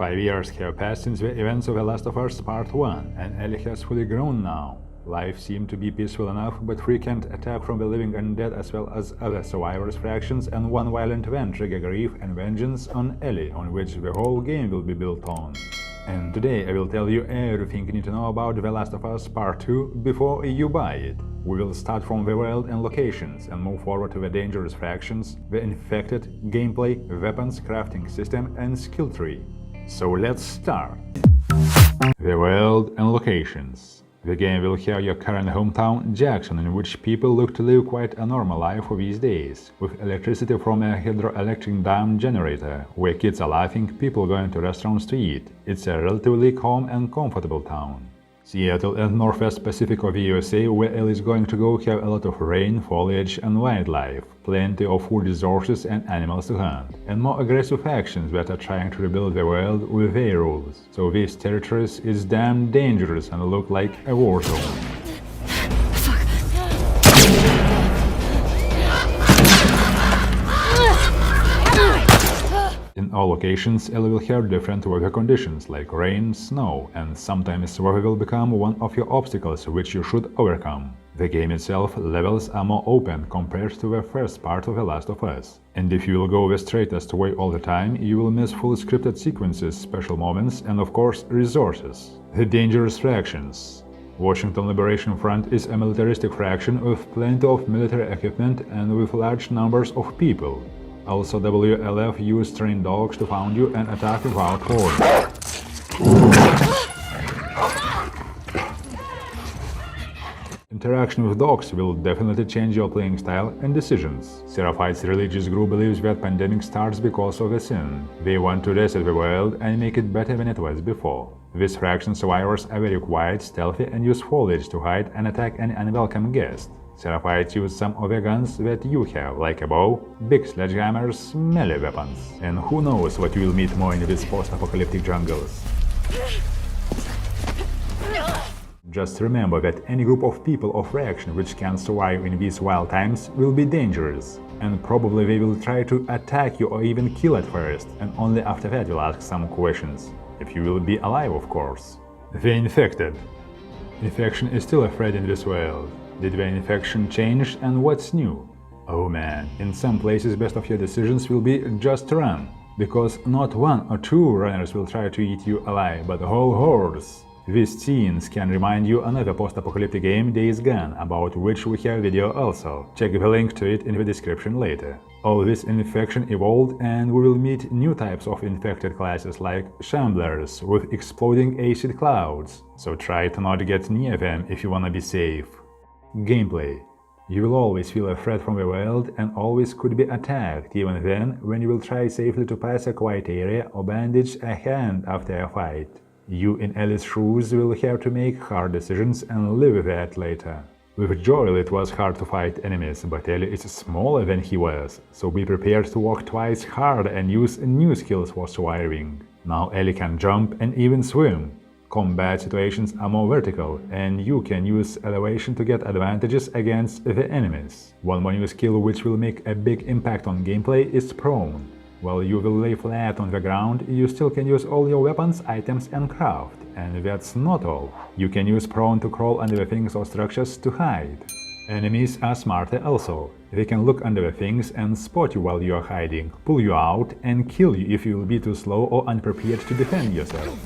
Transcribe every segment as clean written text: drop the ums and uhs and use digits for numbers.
5 years have passed since the events of The Last of Us Part 1, and Ellie has fully grown now. Life seemed to be peaceful enough, but frequent attack from the living undead as well as other survivors fractions and one violent event trigger grief and vengeance on Ellie, on which the whole game will be built on. And today I will tell you everything you need to know about The Last of Us Part 2 before you buy it. We will start from the world and locations and move forward to the dangerous fractions, the infected, gameplay, weapons, crafting system and skill tree. So let's start! The world and locations. The game will have your current hometown, Jackson, in which people look to live quite a normal life these days, with electricity from a hydroelectric dam generator, where kids are laughing, people going to restaurants to eat. It's a relatively calm and comfortable town. Seattle and Northwest Pacific of the USA, where Ellie is going to go, have a lot of rain, foliage and wildlife, plenty of food resources and animals to hunt, and more aggressive factions that are trying to rebuild the world with their rules. So these territories is damn dangerous and look like a war zone. In all locations, Ellie will have different weather conditions like rain, snow, and sometimes weather will become one of your obstacles which you should overcome. The game itself, levels are more open compared to the first part of The Last of Us. And if you will go the straightest way all the time, you will miss full scripted sequences, special moments, and of course resources. The dangerous fractions. Washington Liberation Front is a militaristic fraction with plenty of military equipment and with large numbers of people. Also, WLF use trained dogs to found you and attack without warning. Interaction with dogs will definitely change your playing style and decisions. Seraphites religious group believes that pandemic starts because of a sin. They want to reset the world and make it better than it was before. These fraction survivors are very quiet, stealthy and use foliage to hide and attack any unwelcome guest. Seraphites use some of the guns that you have, like a bow, big sledgehammers, melee weapons. And who knows what you will meet more in these post-apocalyptic jungles. Just remember that any group of people or fraction which can survive in these wild times will be dangerous. And probably they will try to attack you or even kill at first, and only after that will ask some questions. If you will be alive, of course. The infected. Infection is still a threat in this world. Did the infection change and what's new? Oh man, in some places best of your decisions will be just run, because not one or two runners will try to eat you alive, but whole hordes. These scenes can remind you another post-apocalyptic game, Days Gone, about which we have a video also. Check the link to it in the description later. All this infection evolved and we will meet new types of infected classes like Shamblers with exploding acid clouds, so try to not get near them if you wanna be safe. Gameplay. You will always feel a threat from the world and always could be attacked, even then when you will try safely to pass a quiet area or bandage a hand after a fight. You in Ellie's shoes will have to make hard decisions and live with that later. With Joel it was hard to fight enemies, but Ellie is smaller than he was, so be prepared to work twice harder and use new skills for surviving. Now Ellie can jump and even swim. Combat situations are more vertical, and you can use elevation to get advantages against the enemies. One more new skill which will make a big impact on gameplay is prone. While you will lay flat on the ground, you still can use all your weapons, items and craft. And that's not all. You can use prone to crawl under the things or structures to hide. Enemies are smarter also. They can look under the things and spot you while you are hiding, pull you out and kill you if you will be too slow or unprepared to defend yourself.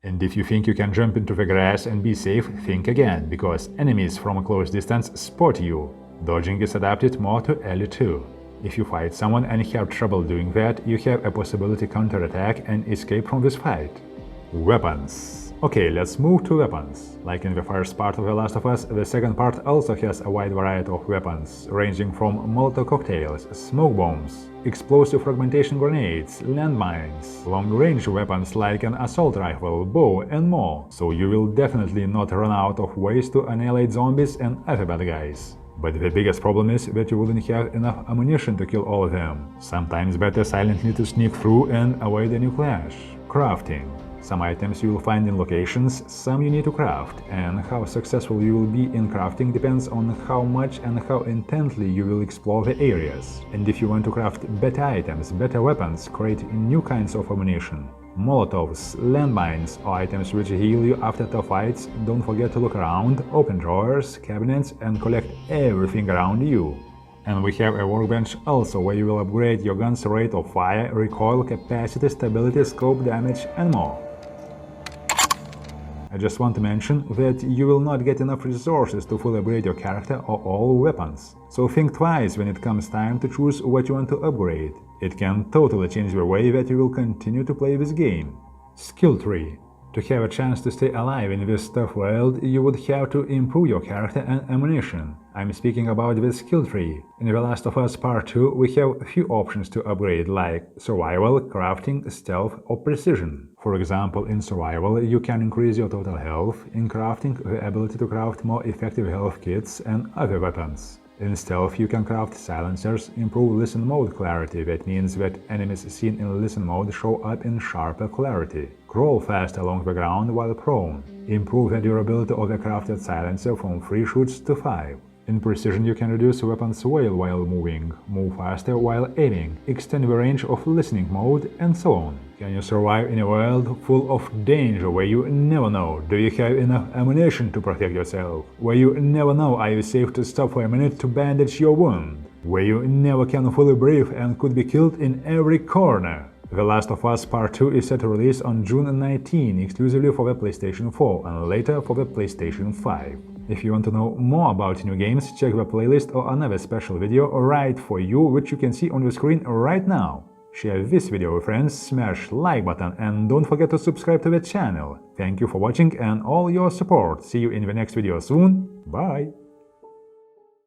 And if you think you can jump into the grass and be safe, think again, because enemies from a close distance spot you. Dodging is adapted more to Ellie too. If you fight someone and have trouble doing that, you have a possibility to counterattack and escape from this fight. Weapons. Okay, let's move to weapons. Like in the first part of The Last of Us, the second part also has a wide variety of weapons, ranging from Molotov cocktails, smoke bombs, explosive fragmentation grenades, landmines, long-range weapons like an assault rifle, bow and more, so you will definitely not run out of ways to annihilate zombies and other bad guys. But the biggest problem is that you wouldn't have enough ammunition to kill all of them. Sometimes better silently to sneak through and avoid any clash. Crafting. Some items you will find in locations, some you need to craft, and how successful you will be in crafting depends on how much and how intently you will explore the areas. And if you want to craft better items, better weapons, create new kinds of ammunition, Molotovs, landmines, or items which heal you after tough fights, don't forget to look around, open drawers, cabinets, and collect everything around you. And we have a workbench also, where you will upgrade your gun's rate of fire, recoil, capacity, stability, scope, damage, and more. I just want to mention that you will not get enough resources to fully upgrade your character or all weapons. So think twice when it comes time to choose what you want to upgrade. It can totally change the way that you will continue to play this game. Skill tree. To have a chance to stay alive in this tough world, you would have to improve your character and ammunition. I'm speaking about the skill tree. In The Last of Us Part 2, we have a few options to upgrade, like survival, crafting, stealth, or precision. For example, in survival, you can increase your total health, in crafting, the ability to craft more effective health kits and other weapons. In stealth, you can craft silencers, improve listen mode clarity, that means that enemies seen in listen mode show up in sharper clarity. Crawl fast along the ground while prone. Improve the durability of the crafted silencer from 3 shoots to 5. In precision, you can reduce weapons weight while moving, move faster while aiming, extend the range of listening mode, and so on. Can you survive in a world full of danger where you never know, do you have enough ammunition to protect yourself? Where you never know, are you safe to stop for a minute to bandage your wound? Where you never can fully breathe and could be killed in every corner? The Last of Us Part 2 is set to release on June 19 exclusively for the PlayStation 4 and later for the PlayStation 5. If you want to know more about new games, check the playlist or another special video right for you, which you can see on the screen right now. Share this video with friends, smash like button, and don't forget to subscribe to the channel. Thank you for watching and all your support. See you in the next video soon. Bye!